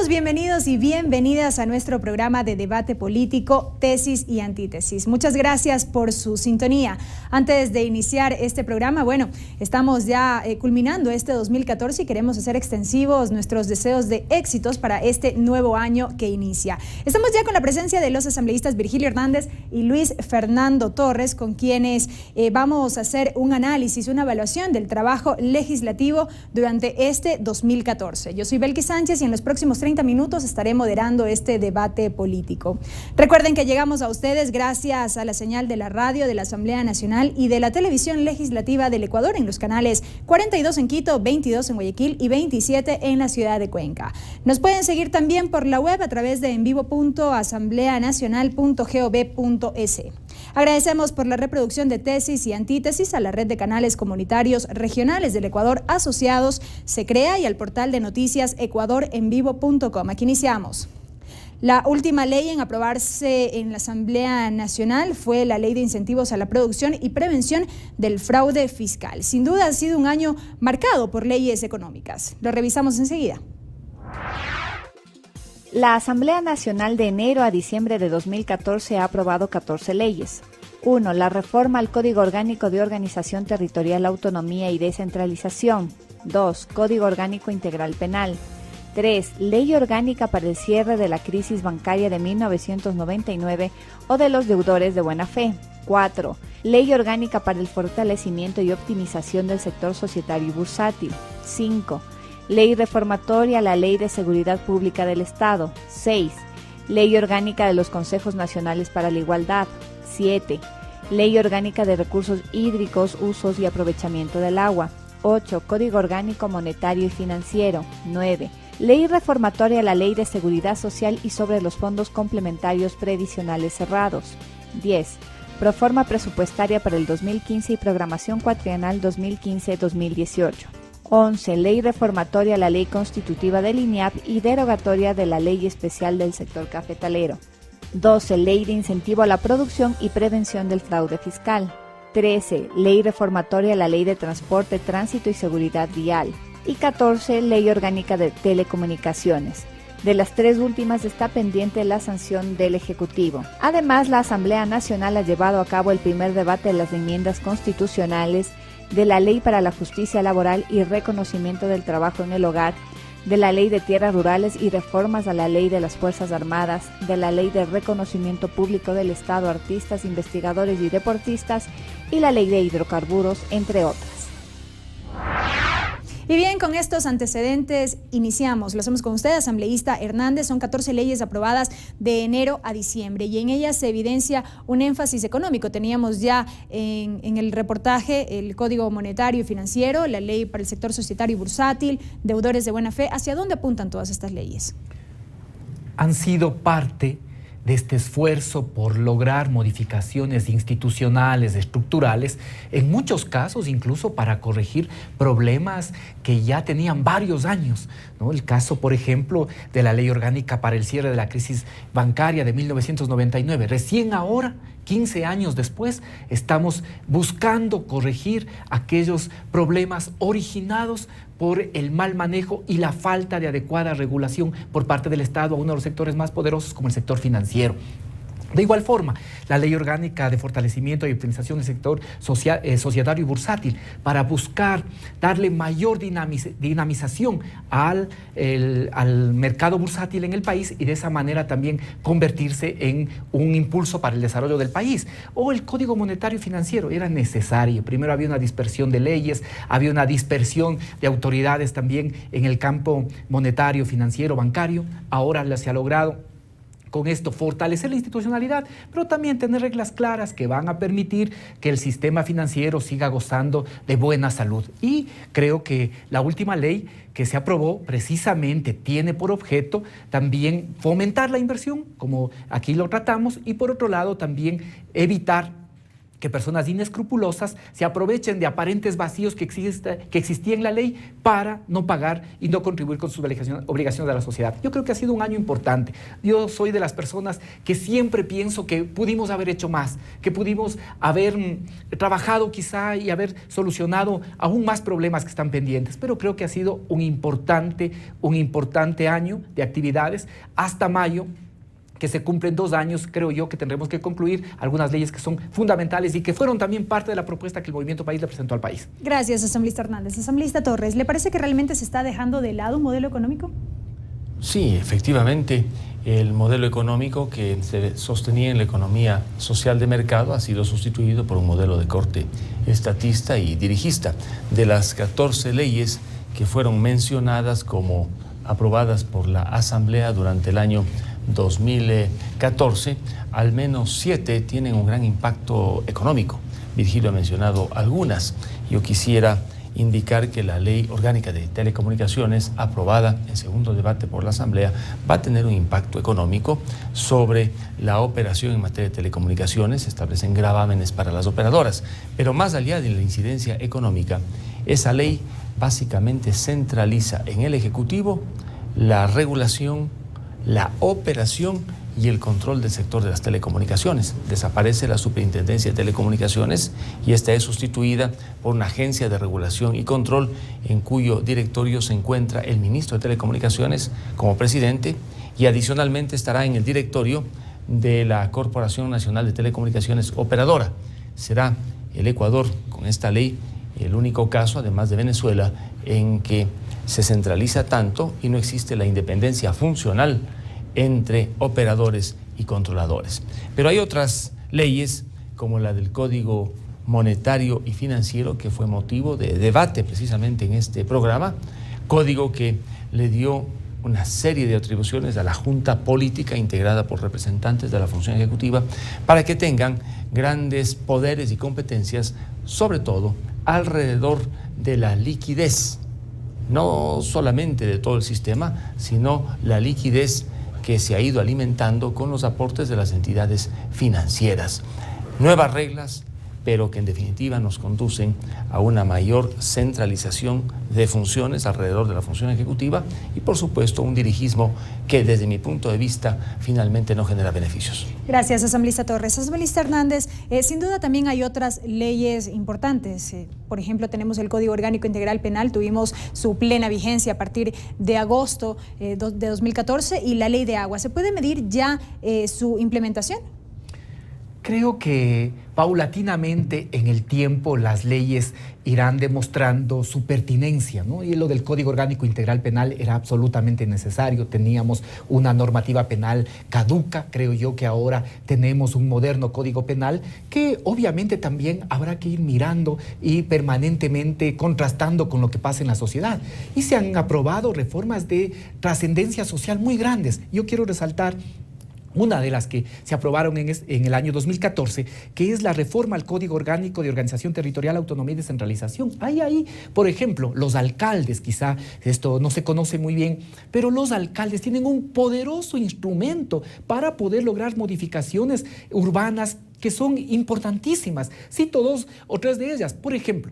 bienvenidos y bienvenidas a nuestro programa de debate político, Tesis y Antítesis. Muchas gracias por su sintonía. Antes de iniciar este programa, estamos ya culminando este 2014 y queremos hacer extensivos nuestros deseos de éxitos para este nuevo año que inicia. Estamos ya con la presencia de los asambleístas Virgilio Hernández y Luis Fernando Torres, con quienes vamos a hacer un análisis, una evaluación del trabajo legislativo durante este 2014. Yo soy Belkis Sánchez y en los próximos 30 minutos estaré moderando este debate político. Recuerden que llegamos a ustedes gracias a la señal de la radio de la Asamblea Nacional y de la televisión legislativa del Ecuador en los canales 42 en Quito, 22 en Guayaquil y 27 en la ciudad de Cuenca. Nos pueden seguir también por la web a través de envivo.asambleanacional.gov.es. Agradecemos por la reproducción de Tesis y Antítesis a la red de canales comunitarios regionales del Ecuador asociados, SECREA, y al portal de noticias ecuadorenvivo.com. Aquí iniciamos. La última ley en aprobarse en la Asamblea Nacional fue la Ley de Incentivos a la Producción y Prevención del Fraude Fiscal. Sin duda ha sido un año marcado por leyes económicas. Lo revisamos enseguida. La Asamblea Nacional de enero a diciembre de 2014 ha aprobado 14 leyes. 1. La reforma al Código Orgánico de Organización Territorial, Autonomía y Descentralización. 2. Código Orgánico Integral Penal. 3. Ley orgánica para el cierre de la crisis bancaria de 1999 o de los deudores de buena fe. 4. Ley orgánica para el fortalecimiento y optimización del sector societario y bursátil. 5. Ley reformatoria a la Ley de Seguridad Pública del Estado. 6. Ley orgánica de los Consejos Nacionales para la Igualdad. 7. Ley orgánica de recursos hídricos, usos y aprovechamiento del agua. 8. Código orgánico monetario y financiero. 9. Ley reformatoria a la Ley de Seguridad Social y sobre los fondos complementarios previsionales cerrados. 10. Proforma presupuestaria para el 2015 y programación cuatrienal 2015-2018. 11. Ley reformatoria a la Ley Constitutiva del INIAP y derogatoria de la Ley Especial del Sector Cafetalero. 12. Ley de Incentivo a la Producción y Prevención del Fraude Fiscal. 13. Ley reformatoria a la Ley de Transporte, Tránsito y Seguridad Vial. Y 14. Ley orgánica de telecomunicaciones. De las tres últimas está pendiente la sanción del Ejecutivo. Además, la Asamblea Nacional ha llevado a cabo el primer debate de las enmiendas constitucionales de la Ley para la Justicia Laboral y Reconocimiento del Trabajo en el Hogar, de la Ley de Tierras Rurales y reformas a la Ley de las Fuerzas Armadas, de la Ley de Reconocimiento Público del Estado, Artistas, Investigadores y Deportistas y la Ley de Hidrocarburos, entre otras. Y bien, con estos antecedentes iniciamos. Lo hacemos con usted, asambleísta Hernández. Son 14 leyes aprobadas de enero a diciembre y en ellas se evidencia un énfasis económico. Teníamos ya en el reportaje el Código Monetario y Financiero, la Ley para el Sector Societario y Bursátil, deudores de buena fe. ¿Hacia dónde apuntan todas estas leyes? Han sido parte de este esfuerzo por lograr modificaciones institucionales, estructurales, en muchos casos incluso para corregir problemas que ya tenían varios años, ¿no? El caso, por ejemplo, de la Ley Orgánica para el cierre de la crisis bancaria de 1999. Recién ahora, 15 años después, estamos buscando corregir aquellos problemas originados por el mal manejo y la falta de adecuada regulación por parte del Estado a uno de los sectores más poderosos como el sector financiero. De igual forma, la Ley Orgánica de Fortalecimiento y Optimización del Sector Societario y Bursátil para buscar darle mayor dinamización al mercado bursátil en el país y de esa manera también convertirse en un impulso para el desarrollo del país. O el Código Monetario y Financiero era necesario. Primero había una dispersión de leyes, había una dispersión de autoridades también en el campo monetario, financiero, bancario. Ahora se ha logrado con esto fortalecer la institucionalidad, pero también tener reglas claras que van a permitir que el sistema financiero siga gozando de buena salud. Y creo que la última ley que se aprobó precisamente tiene por objeto también fomentar la inversión, como aquí lo tratamos, y por otro lado también evitar que personas inescrupulosas se aprovechen de aparentes vacíos que existían en la ley para no pagar y no contribuir con sus obligaciones a la sociedad. Yo creo que ha sido un año importante. Yo soy de las personas que siempre pienso que pudimos haber hecho más, que pudimos haber trabajado quizá y haber solucionado aún más problemas que están pendientes, pero creo que ha sido un importante año de actividades hasta mayo, que se cumplen 2 años, creo yo que tendremos que concluir algunas leyes que son fundamentales y que fueron también parte de la propuesta que el Movimiento País le presentó al país. Gracias, asambleísta Hernández. Asambleísta Torres, ¿le parece que realmente se está dejando de lado un modelo económico? Sí, efectivamente, el modelo económico que se sostenía en la economía social de mercado ha sido sustituido por un modelo de corte estatista y dirigista. De las 14 leyes que fueron mencionadas como aprobadas por la Asamblea durante el año 2014, al menos 7 tienen un gran impacto económico. Virgilio ha mencionado algunas. Yo quisiera indicar que la Ley Orgánica de Telecomunicaciones, aprobada en segundo debate por la Asamblea, va a tener un impacto económico sobre la operación en materia de telecomunicaciones. Se establecen gravámenes para las operadoras, pero más allá de la incidencia económica, esa ley básicamente centraliza en el Ejecutivo la regulación, la operación y el control del sector de las telecomunicaciones. Desaparece la Superintendencia de Telecomunicaciones y esta es sustituida por una agencia de regulación y control en cuyo directorio se encuentra el ministro de Telecomunicaciones como presidente y adicionalmente estará en el directorio de la Corporación Nacional de Telecomunicaciones Operadora. Será el Ecuador, con esta ley, el único caso, además de Venezuela, en que se centraliza tanto y no existe la independencia funcional entre operadores y controladores. Pero hay otras leyes, como la del Código Monetario y Financiero, que fue motivo de debate precisamente en este programa, código que le dio una serie de atribuciones a la Junta Política integrada por representantes de la función ejecutiva para que tengan grandes poderes y competencias, sobre todo alrededor de la liquidez, no solamente de todo el sistema, sino la liquidez que se ha ido alimentando con los aportes de las entidades financieras. Nuevas reglas, pero que en definitiva nos conducen a una mayor centralización de funciones alrededor de la función ejecutiva y, por supuesto, un dirigismo que, desde mi punto de vista, finalmente no genera beneficios. Gracias, asambleísta Torres. Asambleísta Hernández, sin duda también hay otras leyes importantes. Por ejemplo, tenemos el Código Orgánico Integral Penal, tuvimos su plena vigencia a partir de agosto de 2014, y la Ley de Agua. ¿Se puede medir ya su implementación? Creo que paulatinamente en el tiempo las leyes irán demostrando su pertinencia, ¿no? Y lo del Código Orgánico Integral Penal era absolutamente necesario. Teníamos una normativa penal caduca. Creo yo que ahora tenemos un moderno Código Penal que obviamente también habrá que ir mirando y permanentemente contrastando con lo que pasa en la sociedad. Y se han aprobado reformas de trascendencia social muy grandes. Yo quiero resaltar una de las que se aprobaron en el año 2014, que es la reforma al Código Orgánico de Organización Territorial, Autonomía y Descentralización. Hay ahí, por ejemplo, los alcaldes, quizá esto no se conoce muy bien, pero los alcaldes tienen un poderoso instrumento para poder lograr modificaciones urbanas que son importantísimas. Cito 2 o 3 de ellas. Por ejemplo,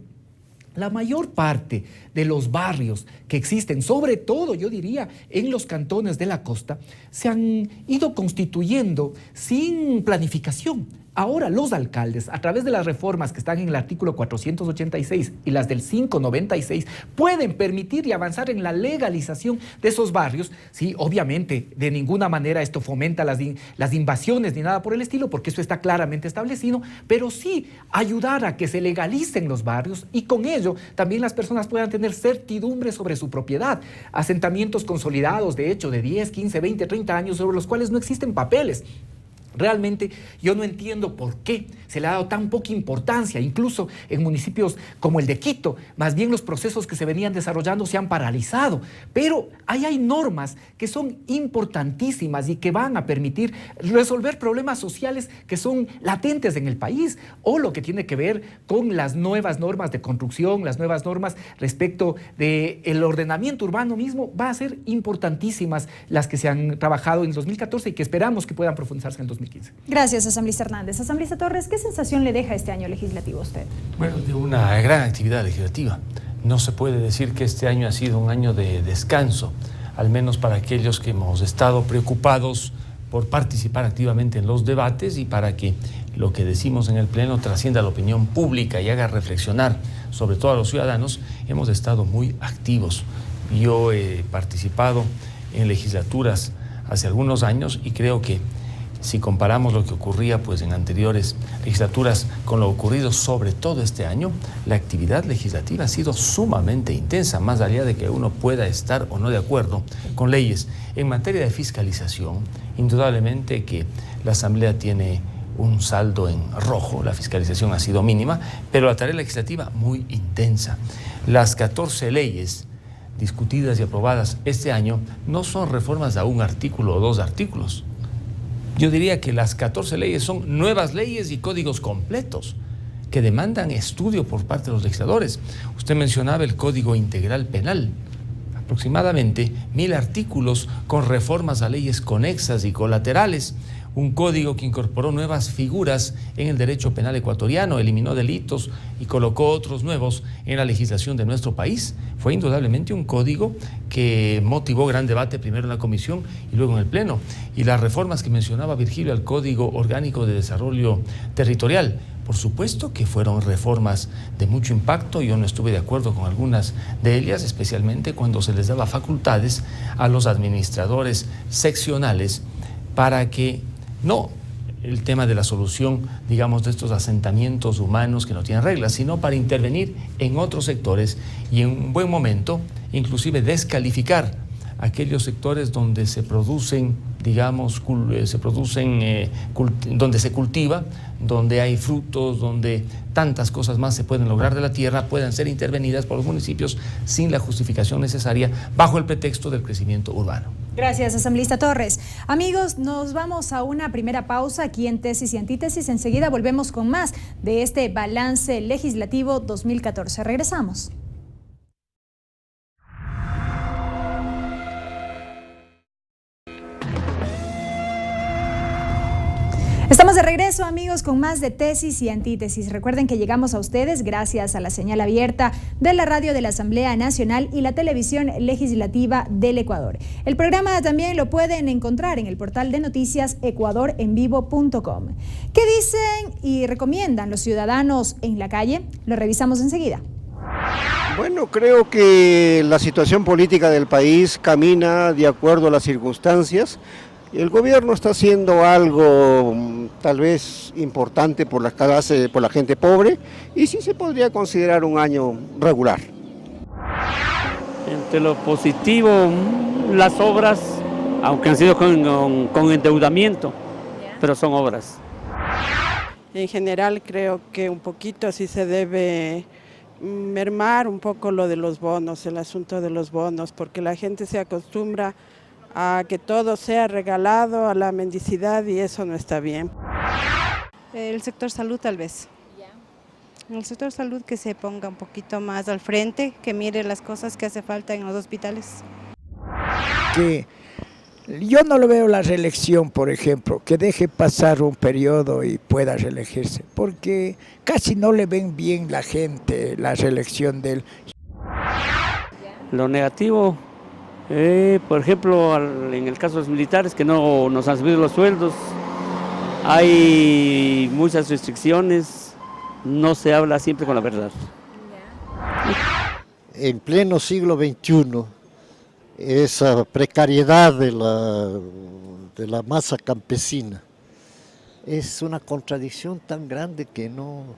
la mayor parte de los barrios que existen, sobre todo yo diría en los cantones de la costa, se han ido constituyendo sin planificación. Ahora los alcaldes, a través de las reformas que están en el artículo 486 y las del 596, pueden permitir y avanzar en la legalización de esos barrios. Sí, obviamente, de ninguna manera esto fomenta las invasiones ni nada por el estilo, porque eso está claramente establecido, pero sí ayudar a que se legalicen los barrios y con ello también las personas puedan tener certidumbre sobre su propiedad. Asentamientos consolidados, de hecho, de 10, 15, 20, 30 años, sobre los cuales no existen papeles. Realmente yo no entiendo por qué se le ha dado tan poca importancia, incluso en municipios como el de Quito. Más bien los procesos que se venían desarrollando se han paralizado, pero ahí hay normas que son importantísimas y que van a permitir resolver problemas sociales que son latentes en el país, o lo que tiene que ver con las nuevas normas de construcción, las nuevas normas respecto del ordenamiento urbano mismo. Va a ser importantísimas las que se han trabajado en 2014 y que esperamos que puedan profundizarse en el 2015. 2015. Gracias, asambleísta Hernández. Asambleísta Torres, ¿qué sensación le deja este año legislativo a usted? Bueno, de una gran actividad legislativa. No se puede decir que este año ha sido un año de descanso, al menos para aquellos que hemos estado preocupados por participar activamente en los debates y para que lo que decimos en el Pleno trascienda a la opinión pública y haga reflexionar sobre todo a los ciudadanos. Hemos estado muy activos. Yo he participado en legislaturas hace algunos años y creo que si comparamos lo que ocurría pues en anteriores legislaturas con lo ocurrido sobre todo este año, la actividad legislativa ha sido sumamente intensa, más allá de que uno pueda estar o no de acuerdo con leyes. En materia de fiscalización, indudablemente que la Asamblea tiene un saldo en rojo, la fiscalización ha sido mínima, pero la tarea legislativa muy intensa. Las 14 leyes discutidas y aprobadas este año no son reformas a un artículo o dos artículos. Yo diría que las 14 leyes son nuevas leyes y códigos completos que demandan estudio por parte de los legisladores. Usted mencionaba el Código Integral Penal, aproximadamente 1000 artículos con reformas a leyes conexas y colaterales, un código que incorporó nuevas figuras en el derecho penal ecuatoriano, eliminó delitos y colocó otros nuevos en la legislación de nuestro país. Fue indudablemente un código que motivó gran debate primero en la comisión y luego en el Pleno. Y las reformas que mencionaba Virgilio al Código Orgánico de Desarrollo Territorial, por supuesto que fueron reformas de mucho impacto. Yo no estuve de acuerdo con algunas de ellas, especialmente cuando se les daba facultades a los administradores seccionales para que no el tema de la solución, digamos, de estos asentamientos humanos que no tienen reglas, sino para intervenir en otros sectores y en un buen momento, inclusive descalificar aquellos sectores donde se producen, digamos, donde se cultiva, donde hay frutos, donde tantas cosas más se pueden lograr de la tierra, puedan ser intervenidas por los municipios sin la justificación necesaria bajo el pretexto del crecimiento urbano. Gracias, asambleísta Torres. Amigos, nos vamos a una primera pausa aquí en Tesis y Antítesis. Enseguida volvemos con más de este balance legislativo 2014. Regresamos. Estamos de regreso, amigos, con más de Tesis y Antítesis. Recuerden que llegamos a ustedes gracias a la señal abierta de la radio de la Asamblea Nacional y la televisión legislativa del Ecuador. El programa también lo pueden encontrar en el portal de noticias ecuadorenvivo.com. ¿Qué dicen y recomiendan los ciudadanos en la calle? Lo revisamos enseguida. Bueno, creo que la situación política del país camina de acuerdo a las circunstancias. El gobierno está haciendo algo tal vez importante por la clase, por la gente pobre, y sí se podría considerar un año regular. Entre lo positivo, las obras, aunque han sido con endeudamiento, pero son obras. En general creo que un poquito sí se debe mermar un poco lo de los bonos, el asunto de los bonos, porque la gente se acostumbra a que todo sea regalado, a la mendicidad, y eso no está bien. El sector salud tal vez. El sector salud que se ponga un poquito más al frente, que mire las cosas que hace falta en los hospitales. Que yo no lo veo la reelección, por ejemplo, que deje pasar un periodo y pueda reelegirse, porque casi no le ven bien la gente la reelección de él. Lo negativo, por ejemplo, en el caso de los militares que no nos han subido los sueldos, hay muchas restricciones, no se habla siempre con la verdad. En pleno siglo XXI, esa precariedad de la masa campesina es una contradicción tan grande que no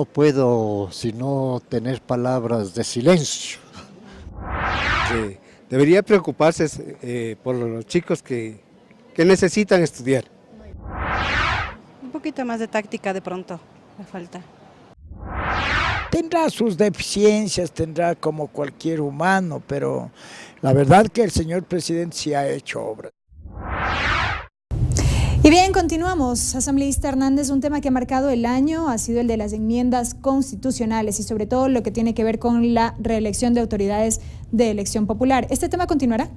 puedo sino tener palabras de silencio. Sí. Debería preocuparse por los chicos que necesitan estudiar. Un poquito más de táctica de pronto, me falta. Tendrá sus deficiencias, tendrá como cualquier humano, pero la verdad que el señor presidente sí ha hecho obras. Y bien, continuamos. Asambleísta Hernández, un tema que ha marcado el año ha sido el de las enmiendas constitucionales y sobre todo lo que tiene que ver con la reelección de autoridades de elección popular. ¿Este tema continuará?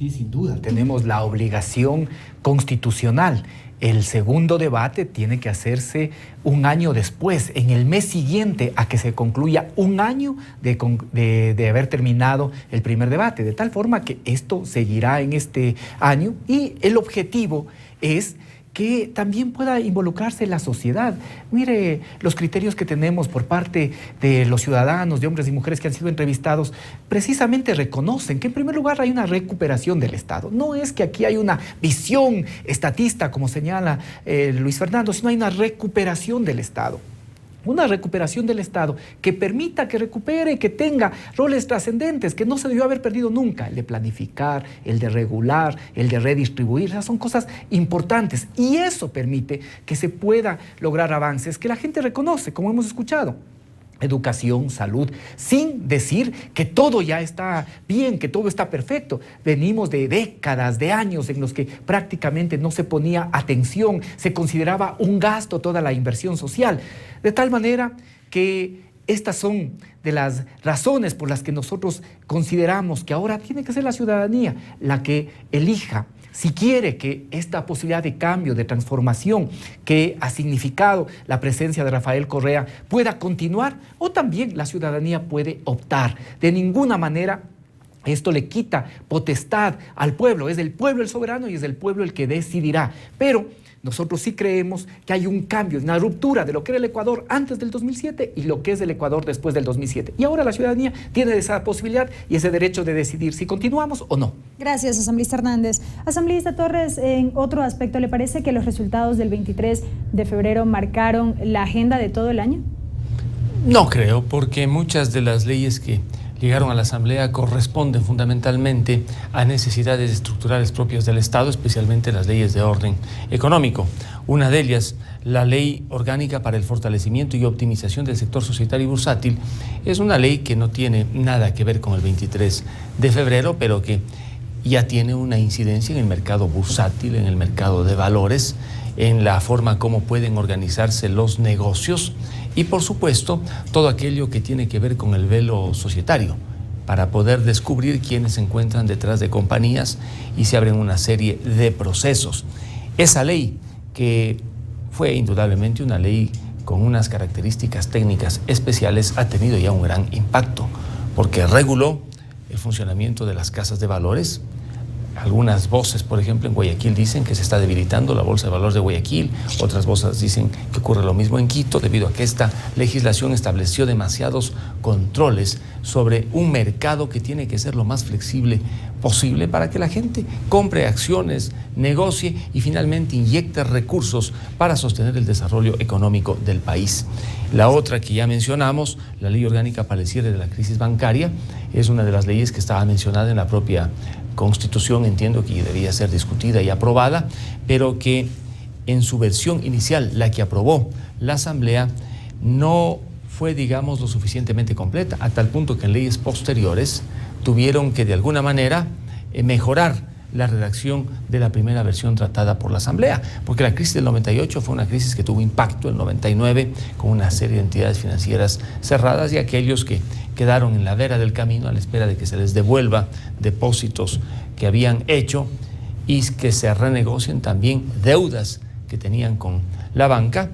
Sí, sin duda. Tenemos la obligación constitucional. El segundo debate tiene que hacerse un año después, en el mes siguiente a que se concluya un año de haber terminado el primer debate, de tal forma que esto seguirá en este año y el objetivo es que también pueda involucrarse la sociedad. Mire, los criterios que tenemos por parte de los ciudadanos, de hombres y mujeres que han sido entrevistados, precisamente reconocen que en primer lugar hay una recuperación del Estado. No es que aquí hay una visión estatista, como señala Luis Fernando, sino hay una recuperación del Estado. Una recuperación del Estado que permita que recupere, que tenga roles trascendentes, que no se debió haber perdido nunca, el de planificar, el de regular, el de redistribuir. Esas son cosas importantes y eso permite que se pueda lograr avances que la gente reconoce, como hemos escuchado. Educación, salud, sin decir que todo ya está bien, que todo está perfecto. Venimos de décadas, de años en los que prácticamente no se ponía atención, se consideraba un gasto toda la inversión social. De tal manera que estas son de las razones por las que nosotros consideramos que ahora tiene que ser la ciudadanía la que elija si quiere que esta posibilidad de cambio, de transformación que ha significado la presencia de Rafael Correa pueda continuar, o también la ciudadanía puede optar. De ninguna manera esto le quita potestad al pueblo, es el pueblo el soberano y es el pueblo el que decidirá. Pero nosotros sí creemos que hay un cambio, una ruptura de lo que era el Ecuador antes del 2007 y lo que es el Ecuador después del 2007. Y ahora la ciudadanía tiene esa posibilidad y ese derecho de decidir si continuamos o no. Gracias, asambleísta Hernández. Asambleísta Torres, en otro aspecto, ¿le parece que los resultados del 23 de febrero marcaron la agenda de todo el año? No creo, porque muchas de las leyes que llegaron a la Asamblea corresponden fundamentalmente a necesidades estructurales propias del Estado, especialmente las leyes de orden económico. Una de ellas, la Ley Orgánica para el Fortalecimiento y Optimización del Sector Societario y Bursátil, es una ley que no tiene nada que ver con el 23 de febrero, pero que ya tiene una incidencia en el mercado bursátil, en el mercado de valores, en la forma como pueden organizarse los negocios y, por supuesto, todo aquello que tiene que ver con el velo societario, para poder descubrir quiénes se encuentran detrás de compañías y se abren una serie de procesos. Esa ley, que fue indudablemente una ley con unas características técnicas especiales, ha tenido ya un gran impacto, porque reguló el funcionamiento de las casas de valores. Algunas voces, por ejemplo, en Guayaquil dicen que se está debilitando la Bolsa de Valores de Guayaquil, otras voces dicen que ocurre lo mismo en Quito, debido a que esta legislación estableció demasiados controles sobre un mercado que tiene que ser lo más flexible posible para que la gente compre acciones, negocie y finalmente inyecte recursos para sostener el desarrollo económico del país. La otra que ya mencionamos, la Ley Orgánica para el cierre de la crisis bancaria, es una de las leyes que estaba mencionada en la propia Constitución, entiendo que debía ser discutida y aprobada, pero que en su versión inicial, la que aprobó la Asamblea, no fue, digamos, lo suficientemente completa, a tal punto que en leyes posteriores tuvieron que de alguna manera mejorar la redacción de la primera versión tratada por la Asamblea, porque la crisis del 98 fue una crisis que tuvo impacto, el 99, con una serie de entidades financieras cerradas y aquellos que quedaron en la vera del camino a la espera de que se les devuelva depósitos que habían hecho y que se renegocien también deudas que tenían con la banca,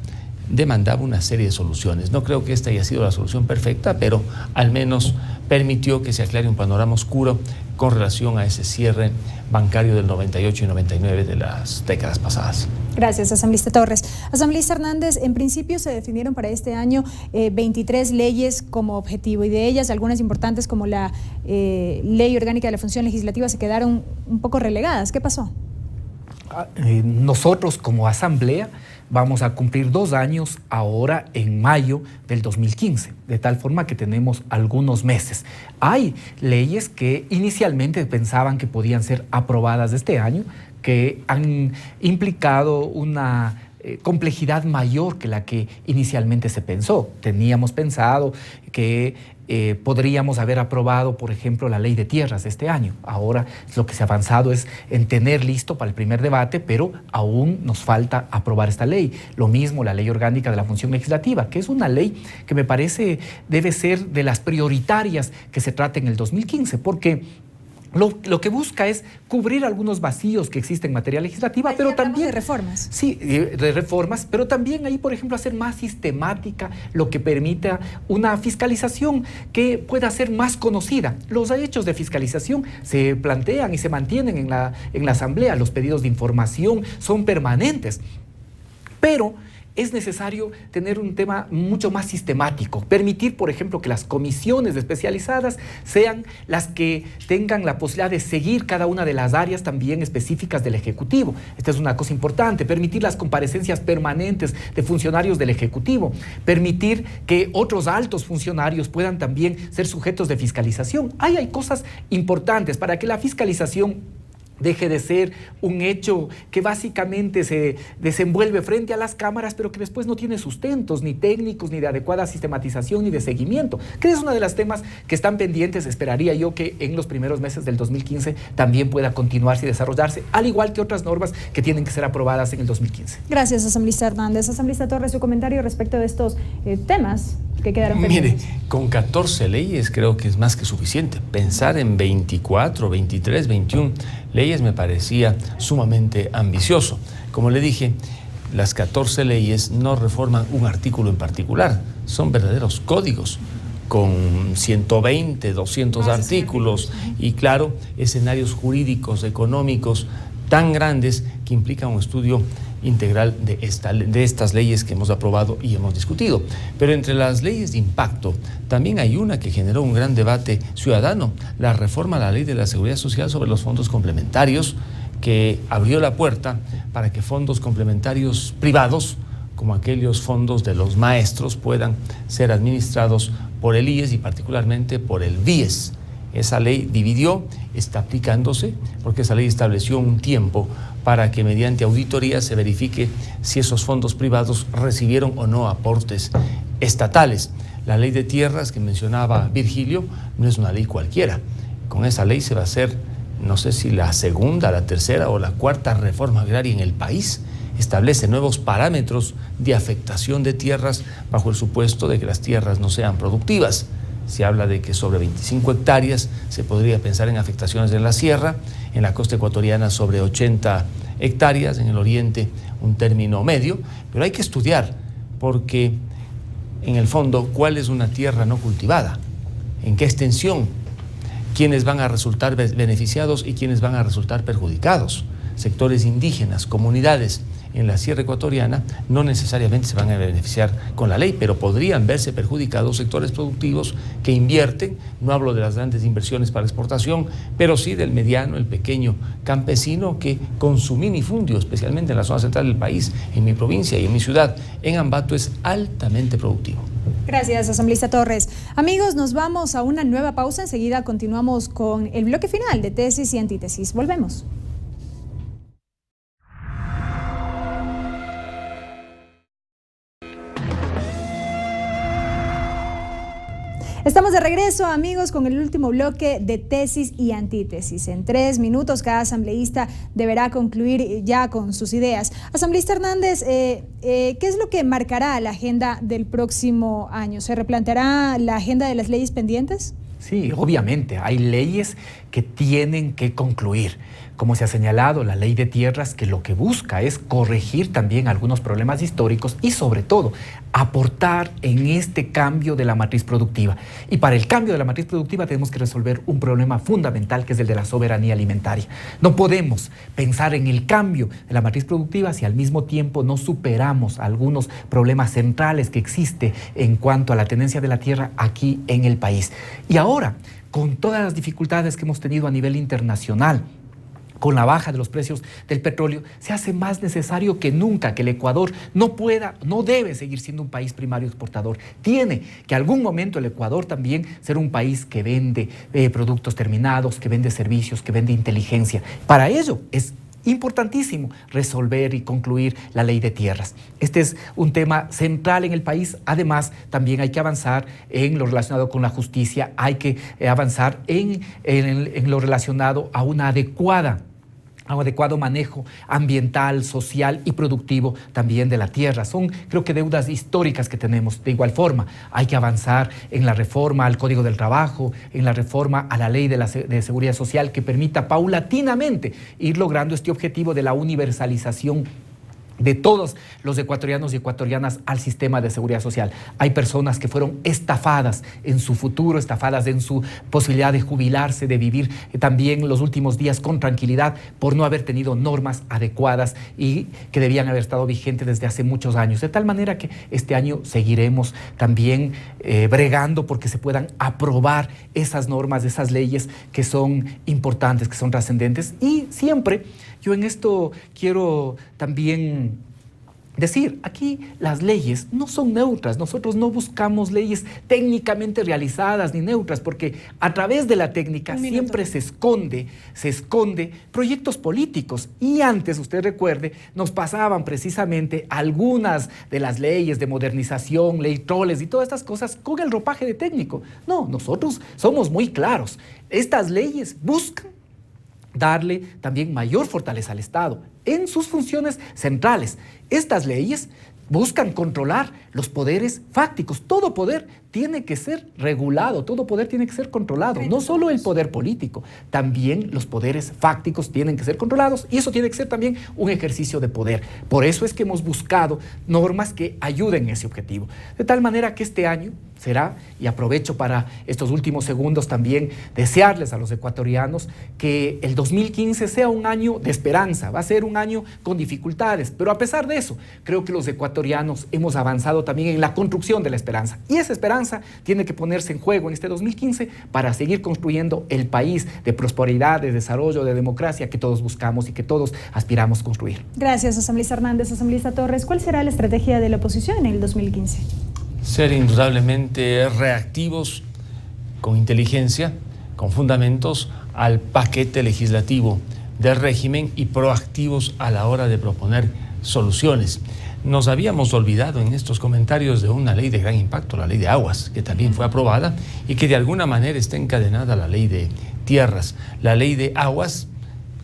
demandaba una serie de soluciones. No creo que esta haya sido la solución perfecta, pero al menos permitió que se aclare un panorama oscuro con relación a ese cierre bancario del 98 y 99 de las décadas pasadas. Gracias, asambleísta Torres. Asambleísta Hernández, en principio se definieron para este año 23 leyes como objetivo y de ellas algunas importantes como la Ley Orgánica de la Función Legislativa se quedaron un poco relegadas. ¿Qué pasó? Nosotros como Asamblea vamos a cumplir 2 años ahora en mayo del 2015, de tal forma que tenemos algunos meses. Hay leyes que inicialmente pensaban que podían ser aprobadas este año, que han implicado una complejidad mayor que la que inicialmente se pensó. Teníamos pensado que podríamos haber aprobado, por ejemplo, la ley de tierras este año. Ahora lo que se ha avanzado es en tener listo para el primer debate, pero aún nos falta aprobar esta ley. Lo mismo la ley orgánica de la función legislativa, que es una ley que me parece debe ser de las prioritarias que se trate en el 2015, porque lo que busca es cubrir algunos vacíos que existen en materia legislativa, pero también de reformas. Sí, de reformas, pero también ahí, por ejemplo, hacer más sistemática lo que permita una fiscalización que pueda ser más conocida. Los hechos de fiscalización se plantean y se mantienen en la Asamblea. Los pedidos de información son permanentes, pero es necesario tener un tema mucho más sistemático, permitir, por ejemplo, que las comisiones especializadas sean las que tengan la posibilidad de seguir cada una de las áreas también específicas del Ejecutivo. Esta es una cosa importante, permitir las comparecencias permanentes de funcionarios del Ejecutivo, permitir que otros altos funcionarios puedan también ser sujetos de fiscalización. Hay cosas importantes para que la fiscalización deje de ser un hecho que básicamente se desenvuelve frente a las cámaras, pero que después no tiene sustentos, ni técnicos, ni de adecuada sistematización, ni de seguimiento, que es uno de los temas que están pendientes. Esperaría yo que en los primeros meses del 2015 también pueda continuarse y desarrollarse, al igual que otras normas que tienen que ser aprobadas en el 2015. Gracias, asambleísta Hernández. Asambleísta Torres, su comentario respecto de estos temas que quedaron pendientes. Mire, con 14 leyes creo que es más que suficiente. Pensar en 24, 23, 21 leyes me parecía sumamente ambicioso. Como le dije, las 14 leyes no reforman un artículo en particular, son verdaderos códigos con 120, 200 artículos y, claro, escenarios jurídicos, económicos tan grandes que implican un estudio integral de estas leyes que hemos aprobado y hemos discutido. Pero entre las leyes de impacto también hay una que generó un gran debate ciudadano, la reforma a la Ley de la Seguridad Social sobre los fondos complementarios, que abrió la puerta para que fondos complementarios privados, como aquellos fondos de los maestros, puedan ser administrados por el IES y particularmente por el BIES. Esa ley dividió, está aplicándose, porque esa ley estableció un tiempo para que mediante auditoría se verifique si esos fondos privados recibieron o no aportes estatales. La ley de tierras que mencionaba Virgilio no es una ley cualquiera. Con esa ley se va a hacer, no sé si la segunda, la tercera o la cuarta reforma agraria en el país. Establece nuevos parámetros de afectación de tierras bajo el supuesto de que las tierras no sean productivas. Se habla de que sobre 25 hectáreas se podría pensar en afectaciones en la sierra, en la costa ecuatoriana sobre 80 hectáreas, en el oriente un término medio, pero hay que estudiar porque en el fondo cuál es una tierra no cultivada, en qué extensión, quiénes van a resultar beneficiados y quiénes van a resultar perjudicados. Sectores indígenas, comunidades en la sierra ecuatoriana no necesariamente se van a beneficiar con la ley, pero podrían verse perjudicados sectores productivos que invierten. No hablo de las grandes inversiones para exportación, pero sí del mediano, el pequeño campesino que con su minifundio, especialmente en la zona central del país, en mi provincia y en mi ciudad, en Ambato, es altamente productivo. Gracias, asambleísta Torres. Amigos, nos vamos a una nueva pausa. Enseguida continuamos con el bloque final de Tesis y Antítesis. Volvemos. Estamos de regreso, amigos, con el último bloque de Tesis y Antítesis. En 3 minutos cada asambleísta deberá concluir ya con sus ideas. Asambleísta Hernández, ¿qué es lo que marcará la agenda del próximo año? ¿Se replanteará la agenda de las leyes pendientes? Sí, obviamente, hay leyes que tienen que concluir. Como se ha señalado, la ley de tierras, que lo que busca es corregir también algunos problemas históricos y, sobre todo, aportar en este cambio de la matriz productiva. Y para el cambio de la matriz productiva tenemos que resolver un problema fundamental, que es el de la soberanía alimentaria. No podemos pensar en el cambio de la matriz productiva si al mismo tiempo no superamos algunos problemas centrales que existen en cuanto a la tenencia de la tierra aquí en el país. Y ahora, con todas las dificultades que hemos tenido a nivel internacional, con la baja de los precios del petróleo, se hace más necesario que nunca que el Ecuador no debe seguir siendo un país primario exportador. Tiene que algún momento el Ecuador también ser un país que vende productos terminados, que vende servicios, que vende inteligencia. Para ello es importantísimo resolver y concluir la ley de tierras. Este es un tema central en el país. Además, también hay que avanzar en lo relacionado con la justicia, hay que avanzar en lo relacionado a una adecuada adecuado manejo ambiental, social y productivo también de la tierra. Son, creo que, deudas históricas que tenemos. De igual forma, hay que avanzar en la reforma al Código del Trabajo, en la reforma a la Ley de Seguridad Social, que permita paulatinamente ir logrando este objetivo de la universalización de todos los ecuatorianos y ecuatorianas al sistema de seguridad social. Hay personas que fueron estafadas en su futuro, estafadas en su posibilidad de jubilarse, de vivir también los últimos días con tranquilidad por no haber tenido normas adecuadas y que debían haber estado vigentes desde hace muchos años. De tal manera que este año seguiremos también bregando porque se puedan aprobar esas normas, esas leyes que son importantes, que son trascendentes. Y siempre yo en esto quiero también decir, aquí las leyes no son neutras. Nosotros no buscamos leyes técnicamente realizadas ni neutras, porque a través de la técnica siempre se esconde proyectos políticos. Y antes, usted recuerde, nos pasaban precisamente algunas de las leyes de modernización, ley troles y todas estas cosas con el ropaje de técnico. No, nosotros somos muy claros. Estas leyes buscan darle también mayor fortaleza al Estado en sus funciones centrales. Estas leyes buscan controlar los poderes fácticos. Todo poder tiene que ser regulado, todo poder tiene que ser controlado. No solo el poder político, también los poderes fácticos tienen que ser controlados, y eso tiene que ser también un ejercicio de poder. Por eso es que hemos buscado normas que ayuden en ese objetivo. De tal manera que este año será, y aprovecho para estos últimos segundos también desearles a los ecuatorianos que el 2015 sea un año de esperanza. Va a ser un año con dificultades, pero a pesar de eso, creo que los ecuatorianos hemos avanzado también en la construcción de la esperanza. Y esa esperanza tiene que ponerse en juego en este 2015 para seguir construyendo el país de prosperidad, de desarrollo, de democracia que todos buscamos y que todos aspiramos a construir. Gracias, asambleísta Hernández. Asambleísta Torres, ¿cuál será la estrategia de la oposición en el 2015? Ser indudablemente reactivos, con inteligencia, con fundamentos al paquete legislativo del régimen y proactivos a la hora de proponer soluciones. Nos habíamos olvidado en estos comentarios de una ley de gran impacto, la ley de aguas, que también fue aprobada y que de alguna manera está encadenada a la ley de tierras. La ley de aguas,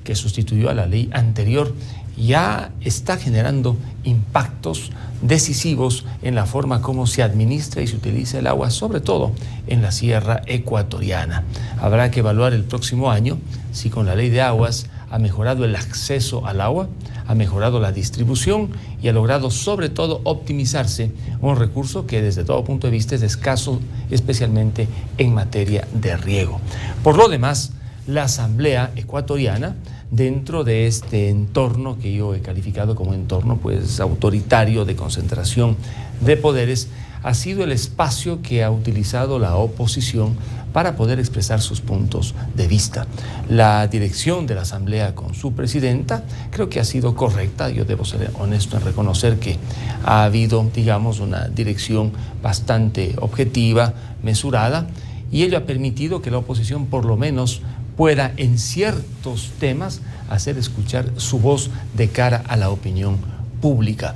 que sustituyó a la ley anterior, ya está generando impactos decisivos en la forma como se administra y se utiliza el agua, sobre todo en la sierra ecuatoriana. Habrá que evaluar el próximo año si con la ley de aguas ha mejorado el acceso al agua, ha mejorado la distribución y ha logrado sobre todo optimizarse un recurso que desde todo punto de vista es escaso, especialmente en materia de riego. Por lo demás, la Asamblea Ecuatoriana, dentro de este entorno que yo he calificado como entorno pues autoritario de concentración de poderes, ha sido el espacio que ha utilizado la oposición para poder expresar sus puntos de vista. La dirección de la Asamblea con su presidenta creo que ha sido correcta. Yo debo ser honesto en reconocer que ha habido, digamos, una dirección bastante objetiva, mesurada, y ello ha permitido que la oposición por lo menos pueda en ciertos temas hacer escuchar su voz de cara a la opinión pública.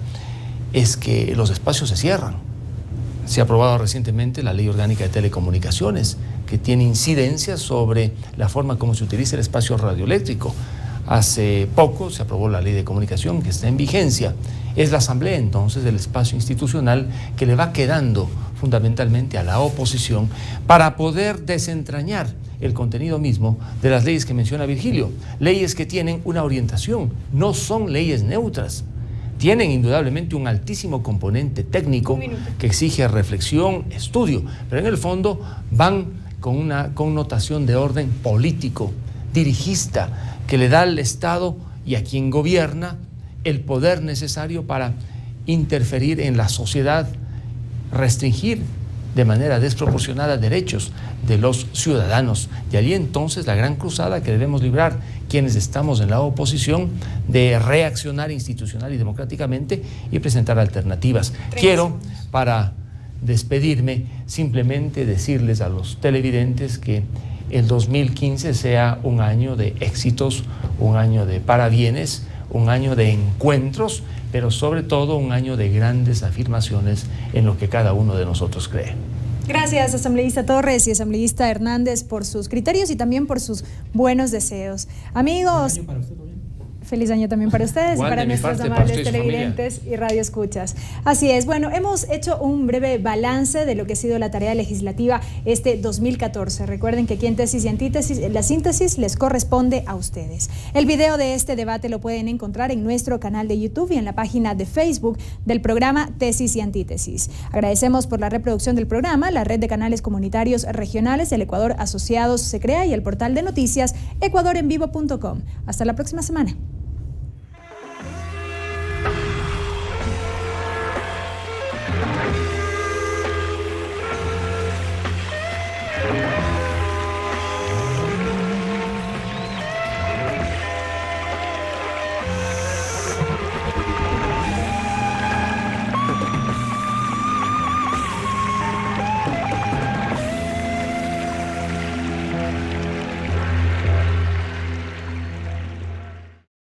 Es que los espacios se cierran. Se ha aprobado recientemente la Ley Orgánica de Telecomunicaciones, que tiene incidencia sobre la forma como se utiliza el espacio radioeléctrico. Hace poco se aprobó la Ley de Comunicación, que está en vigencia. Es la Asamblea, entonces, el espacio institucional que le va quedando fundamentalmente a la oposición para poder desentrañar el contenido mismo de las leyes que menciona Virgilio. Leyes que tienen una orientación, no son leyes neutras. Tienen indudablemente un altísimo componente técnico que exige reflexión, estudio, pero en el fondo van con una connotación de orden político, dirigista, que le da al Estado y a quien gobierna el poder necesario para interferir en la sociedad, restringir de manera desproporcionada derechos de los ciudadanos. De allí entonces la gran cruzada que debemos librar quienes estamos en la oposición de reaccionar institucional y democráticamente y presentar alternativas. Quiero, para despedirme, simplemente decirles a los televidentes que el 2015 sea un año de éxitos, un año de parabienes, un año de encuentros, pero sobre todo un año de grandes afirmaciones en lo que cada uno de nosotros cree. Gracias, asambleísta Torres y asambleísta Hernández, por sus criterios y también por sus buenos deseos. Amigos... Feliz año también para ustedes Igual, y para de mi nuestros parte, amables para usted y su televidentes y radioescuchas. Así es, bueno, hemos hecho un breve balance de lo que ha sido la tarea legislativa este 2014. Recuerden que aquí en Tesis y Antítesis, la síntesis les corresponde a ustedes. El video de este debate lo pueden encontrar en nuestro canal de YouTube y en la página de Facebook del programa Tesis y Antítesis. Agradecemos por la reproducción del programa, la red de canales comunitarios regionales del Ecuador Asociados se crea y el portal de noticias ecuadorenvivo.com. Hasta la próxima semana.